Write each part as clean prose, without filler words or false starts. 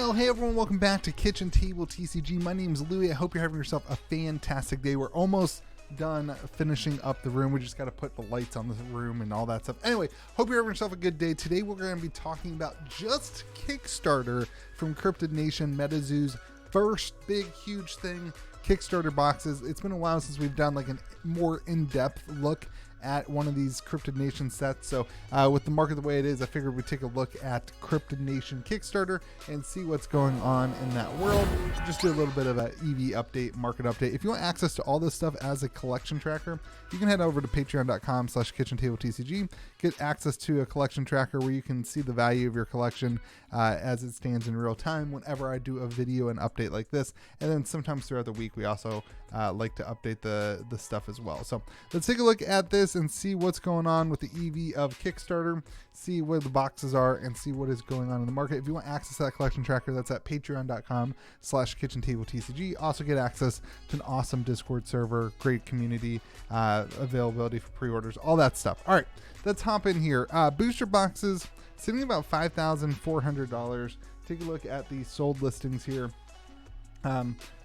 Well, hey everyone, welcome back to Kitchen Table TCG. My name's Louie. I hope you're having yourself a fantastic day. We're almost done finishing up the room. We just got to put the lights on the room and all that stuff. Anyway, hope you're having yourself a good day. Today we're going to be talking about just Kickstarter from Cryptid Nation, Metazoo's first big, huge thing, Kickstarter boxes. It's been a while since we've done like a more in-depth look at one of these Cryptid Nation sets. So with the market the way it is, I figured we'd take a look at Cryptid Nation Kickstarter and see what's going on in that world. Just do a little bit of an EV update, market update. If you want access to all this stuff as a collection tracker, you can head over to patreon.com/KitchenTableTCG. Get access to a collection tracker where you can see the value of your collection as it stands in real time whenever I do a video and update like this. And then sometimes throughout the week, we also like to update the stuff as well. So let's take a look at this and see what's going on with the EV of Kickstarter, see where the boxes are, and see what is going on in the market. If you want access to that collection tracker, that's at patreon.com/KitchenTableTCG. Also get access to an awesome Discord server, great community, availability for pre-orders, all that stuff. All right, let's hop in here. Booster boxes sitting about $5,400. Take a look at the sold listings here.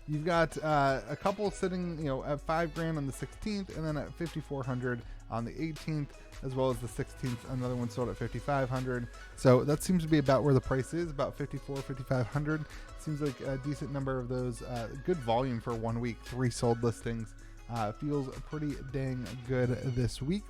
You've got a couple sitting, at $5,000 on the 16th, and then at $5,400 on the 18th, as well as the 16th. Another one sold at $5,500. So that seems to be about where the price is, about $5,400, $5,500. Seems like a decent number of those. Good volume for 1 week. 3 sold listings. Feels pretty dang good this week.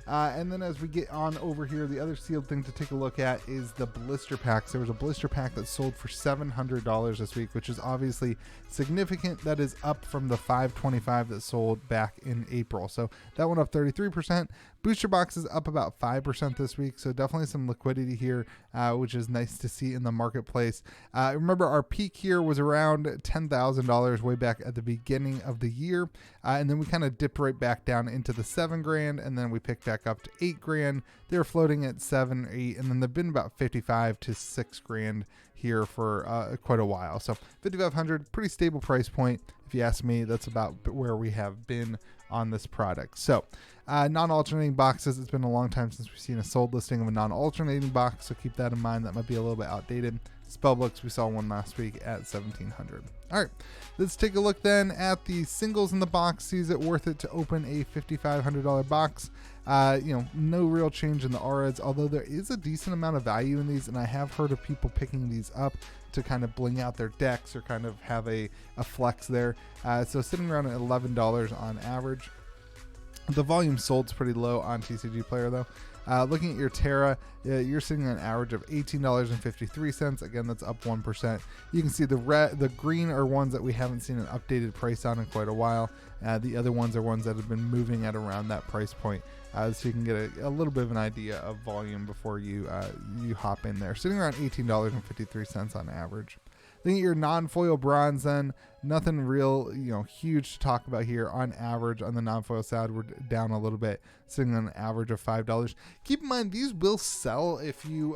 And then as we get on over here, the other sealed thing to take a look at is the blister packs. There was a blister pack that sold for $700 this week, which is obviously significant. That is up from the $525 that sold back in April. So that went up 33%. Booster boxes up about 5% this week. So definitely some liquidity here, which is nice to see in the marketplace. Remember, our peak here was around $10,000 way back at the beginning of the year. And then we kind of dipped right back down into the $7,000, and then we picked back up to $8,000. They were floating at $7,000, $8,000, and then they've been about $55,000 to $6,000 here for quite a while. So $5,500, pretty stable price point. If you ask me, that's about where we have been on this product. So non-alternating boxes, it's been a long time since we've seen a sold listing of a non-alternating box, so keep that in mind. That might be a little bit outdated. Spellbooks, we saw one last week at $1,700. All right, let's take a look then at the singles in the box. Is it worth it to open a $5,500 box? No real change in the auras, although there is a decent amount of value in these, and I have heard of people picking these up to kind of bling out their decks or kind of have a flex there. So sitting around at $11 on average. The volume sold is pretty low on TCG Player though. Looking at your Terra, you're sitting at an average of $18.53. Again, that's up 1%. You can see the green are ones that we haven't seen an updated price on in quite a while. The other ones are ones that have been moving at around that price point. So you can get a little bit of an idea of volume before you hop in there. Sitting around $18.53 on average. Then your non-foil bronze, then nothing real, huge to talk about here. On average, on the non-foil side, we're down a little bit, sitting on an average of $5. Keep in mind, these will sell if you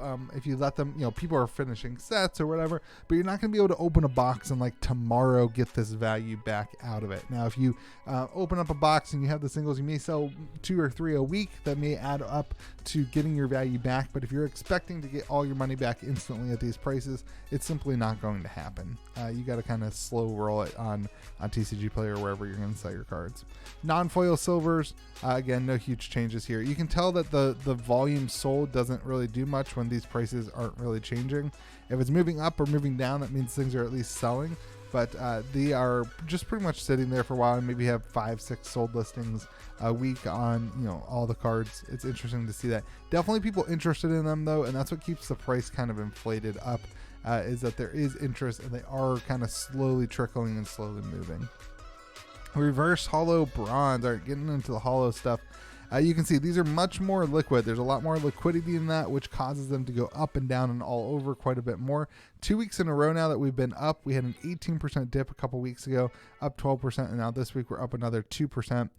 let them. People are finishing sets or whatever, but you're not going to be able to open a box and like tomorrow get this value back out of it. Now, if you open up a box and you have the singles, you may sell 2 or 3 a week. That may add up to getting your value back. But if you're expecting to get all your money back instantly at these prices, it's simply not going to happen. You got to kind of slow roll it on TCG Player, wherever you're going to sell your cards. Non-foil silvers, again, no huge changes here. You can tell that the volume sold doesn't really do much when these prices aren't really changing. If it's moving up or moving down, that means things are at least selling. But they are just pretty much sitting there for a while, and maybe have 5-6 sold listings a week on all the cards. It's interesting to see that. Definitely people interested in them though, and that's what keeps the price kind of inflated up. Is that there is interest, and they are kind of slowly trickling and slowly moving. Reverse holo bronze. All right, getting into the holo stuff. You can see these are much more liquid. There's a lot more liquidity in that, which causes them to go up and down and all over quite a bit more. 2 weeks in a row now that we've been up. We had an 18% dip a couple weeks ago, up 12%, and now this week we're up another 2%.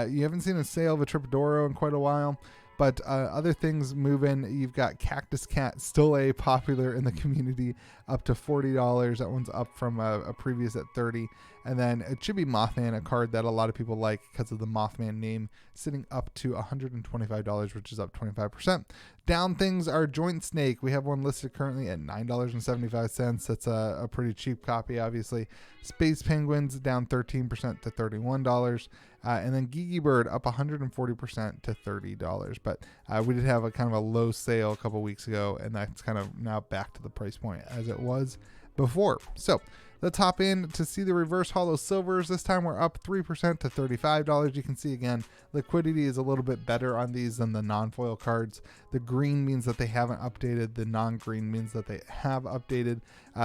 You haven't seen a sale of a Tripodoro in quite a while. But other things moving, you've got Cactus Cat, still a popular in the community, up to $40. That one's up from a previous at $30. And then it should be Mothman, a card that a lot of people like because of the Mothman name, sitting up to $125, which is up 25%. Down things are Joint Snake. We have one listed currently at $9.75. That's a pretty cheap copy, obviously. Space Penguins down 13% to $31. And then Geeky Bird up 140% to $30. But we did have a kind of a low sale a couple weeks ago, and that's kind of now back to the price point as it was before. So let's hop in to see the reverse holo silvers. This time we're up 3% to $35. You can see again, liquidity is a little bit better on these than the non-foil cards. The green means that they haven't updated. The non-green means that they have updated.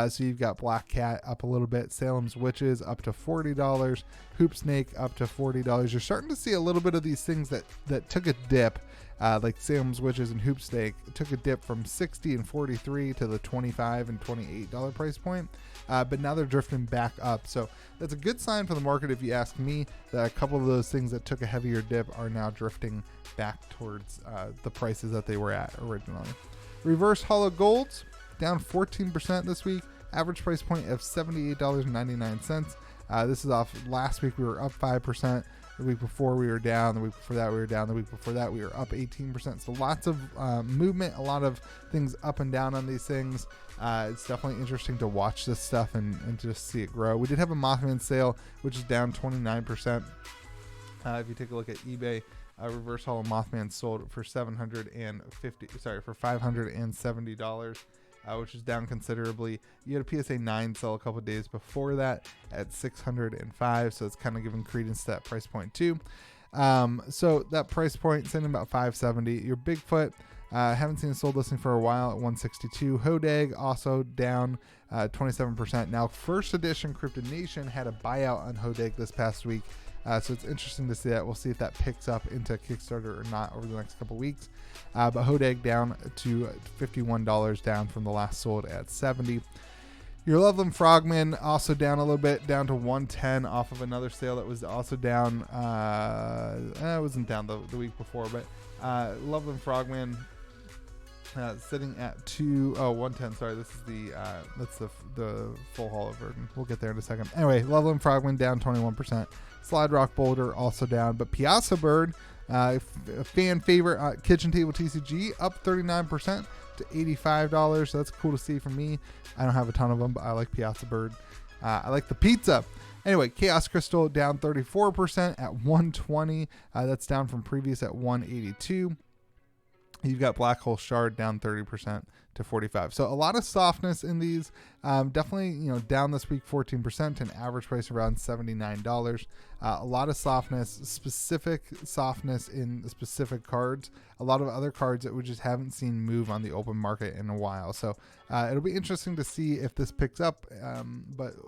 So you've got Black Cat up a little bit. Salem's Witches up to $40. Hoop Snake up to $40. You're starting to see a little bit of these things that took a dip. Like Salem's Witches and Hoop Snake took a dip from $60 and $43 to the $25 and $28 price point. But now they're drifting back up. So that's a good sign for the market, if you ask me, that a couple of those things that took a heavier dip are now drifting back towards the prices that they were at originally. Reverse holo golds down 14% this week. Average price point of $78.99. This is off last week. We were up 5%. The week before we were down. The week before that we were down. The week before that we were up 18%. So lots of movement, a lot of things up and down on these things. It's definitely interesting to watch this stuff and just see it grow. We did have a Mothman sale, which is down 29%. If you take a look at eBay, reverse holo Mothman sold for $570, which is down considerably. You had a PSA 9 sell a couple of days before that at $605, so it's kind of giving credence to that price point too. So that price point sitting about $570. Your Bigfoot, haven't seen a sold listing for a while at $162. Hodag also down 27%. Now, first edition Cryptid Nation had a buyout on Hodag this past week. So it's interesting to see that. We'll see if that picks up into Kickstarter or not over the next couple weeks. But Hodag down to $51, down from the last sold at $70. Your Loveland Frogman also down a little bit, down to $110 off of another sale that was also down. It wasn't down the week before, but Loveland Frogman sitting at $110. Sorry, this is that's the full holo version. We'll get there in a second. Anyway, Loveland Frogman down 21%. Slide Rock Boulder also down, but Piazza Bird, a fan favorite, Kitchen Table TCG up 39% to $85. So that's cool to see for me. I don't have a ton of them, but I like Piazza Bird. I like the pizza. Anyway, Chaos Crystal down 34% at $120. That's down from previous at $182. You've got Black Hole Shard down 30% to $45. So a lot of softness in these. Definitely, down this week 14%, an average price around $79. A lot of specific softness in specific cards. A lot of other cards that we just haven't seen move on the open market in a while. So it'll be interesting to see if this picks up,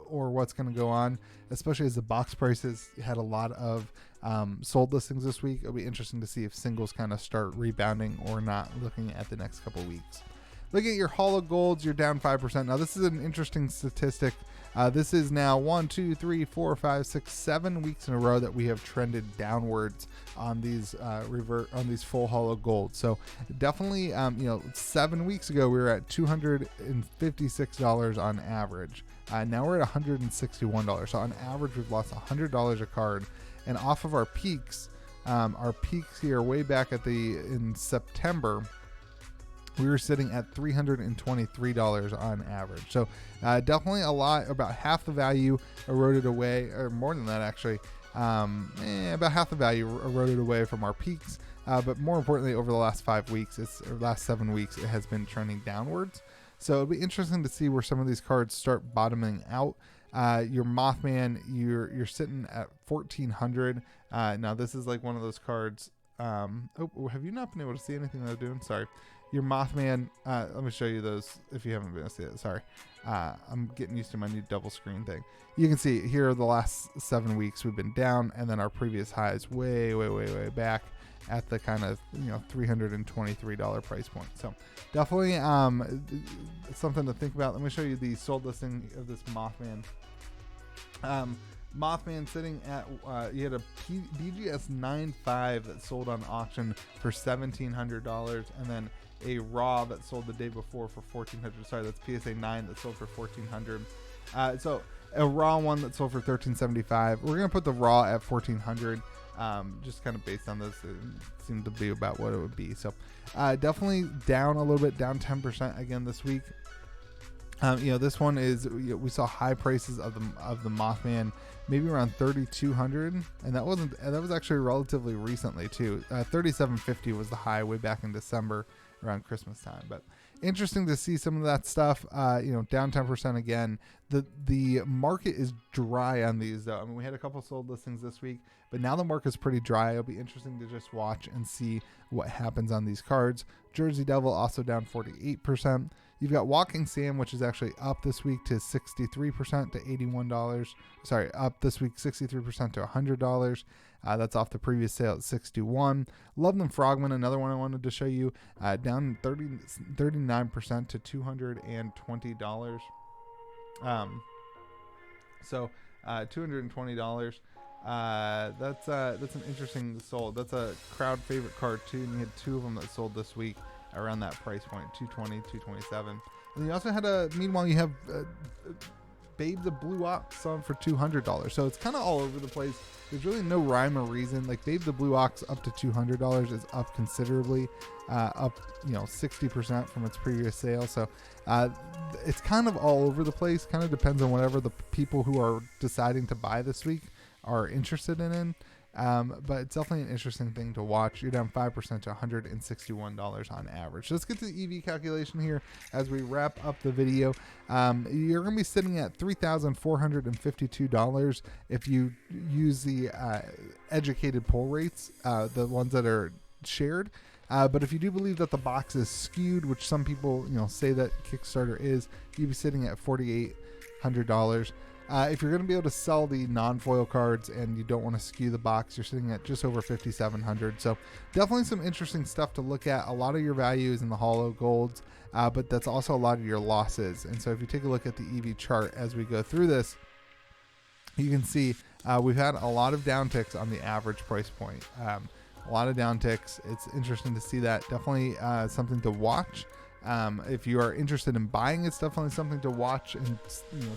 or what's going to go on, especially as the box prices had a lot of sold listings this week. It'll be interesting to see if singles kind of start rebounding or not, looking at the next couple weeks. Looking at your holo golds, you're down 5%. Now, this is an interesting statistic. This is now 1, 2, 3, 4, 5, 6, 7 weeks in a row that we have trended downwards on these full holo golds. So definitely, 7 weeks ago we were at $256 on average. Now we're at $161. So on average, we've lost $100 a card. And off of our peaks here way back in September, we were sitting at $323 on average. So definitely a lot, about half the value eroded away, or more than that actually. About half the value eroded away from our peaks. But more importantly, over the last 5 weeks, last 7 weeks, it has been trending downwards. So it'll be interesting to see where some of these cards start bottoming out. Your Mothman, you're sitting at 1,400. Now this is like one of those cards. Have you not been able to see anything that I'm doing? Sorry. Your Mothman, let me show you those if you haven't been able to see it. Sorry. I'm getting used to my new double screen thing. You can see here the last 7 weeks we've been down, and then our previous highs way back at the kind of $323 price point. So definitely something to think about. Let me show you the sold listing of this Mothman. Mothman sitting at, you had a BGS 9.5 that sold on auction for $1,700, and then a raw that sold the day before for $1,400. Sorry, that's PSA 9 that sold for $1,400. So a raw one that sold for $1,375. We're gonna put the raw at $1,400. Just kind of based on this, it seemed to be about what it would be. So definitely down a little bit, down 10% again this week. This one is, we saw high prices of the Mothman, maybe around 3,200, and that was actually relatively recently too. 3,750 was the high way back in December around Christmas time. But interesting to see some of that stuff. Down 10% again. The market is dry on these though. I mean, we had a couple sold listings this week, but now the market's pretty dry. It'll be interesting to just watch and see what happens on these cards. Jersey Devil also down 48%. You've got Walking Sam, which is actually up this week to 63% to $81. Sorry, up this week 63% to $100. That's off the previous sale at $61. Love Them Frogman, another one I wanted to show you, down 39% to $220. $220. That's an interesting sold. That's a crowd favorite card too, and you had two of them that sold this week around that price point, $220, $227. And then you also had meanwhile you have Babe the Blue Ox selling for $200. So it's kind of all over the place. There's really no rhyme or reason. Like Babe the Blue Ox up to $200 is up considerably, up 60% from its previous sale. So it's kind of all over the place. Kind of depends on whatever the people who are deciding to buy this week are interested in. But it's definitely an interesting thing to watch. You're down 5% to $161 on average. So let's get to the EV calculation here as we wrap up the video. You're going to be sitting at $3,452 if you use the educated pull rates, the ones that are shared. But if you do believe that the box is skewed, which some people say that Kickstarter is, you'd be sitting at $4,800. If you're going to be able to sell the non-foil cards and you don't want to skew the box, you're sitting at just over $5,700. So definitely some interesting stuff to look at. A lot of your value is in the holo golds, but that's also a lot of your losses. And so if you take a look at the EV chart as we go through this, you can see we've had a lot of downticks on the average price point. A lot of downticks. It's interesting to see that. Definitely something to watch. If you are interested in buying, it's definitely something to watch and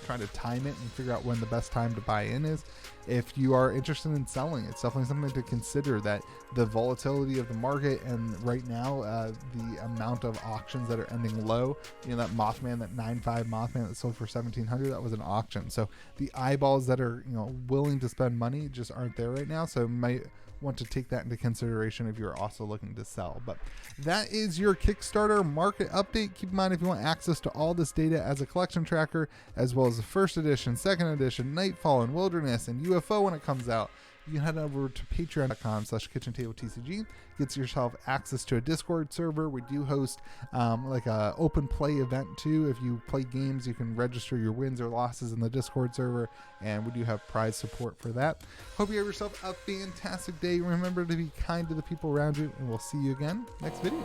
try to time it and figure out when the best time to buy in is. If you are interested in selling, it's definitely something to consider, that the volatility of the market and right now the amount of auctions that are ending low. That Mothman, that 9.5 Mothman that sold for $1,700, that was an auction. So the eyeballs that are willing to spend money just aren't there right now. So you might want to take that into consideration if you're also looking to sell. But that is your Kickstarter market update. Keep in mind, if you want access to all this data as a collection tracker, as well as the first edition, second edition, Nightfall and Wilderness and UFO when it comes out, you can head over to patreon.com/KitchenTableTCG. Gets yourself access to a Discord server. We do host like a open play event too. If you play games, you can register your wins or losses in the Discord server, and we do have prize support for that. Hope you have yourself a fantastic day. Remember to be kind to the people around you, and we'll see you again next video.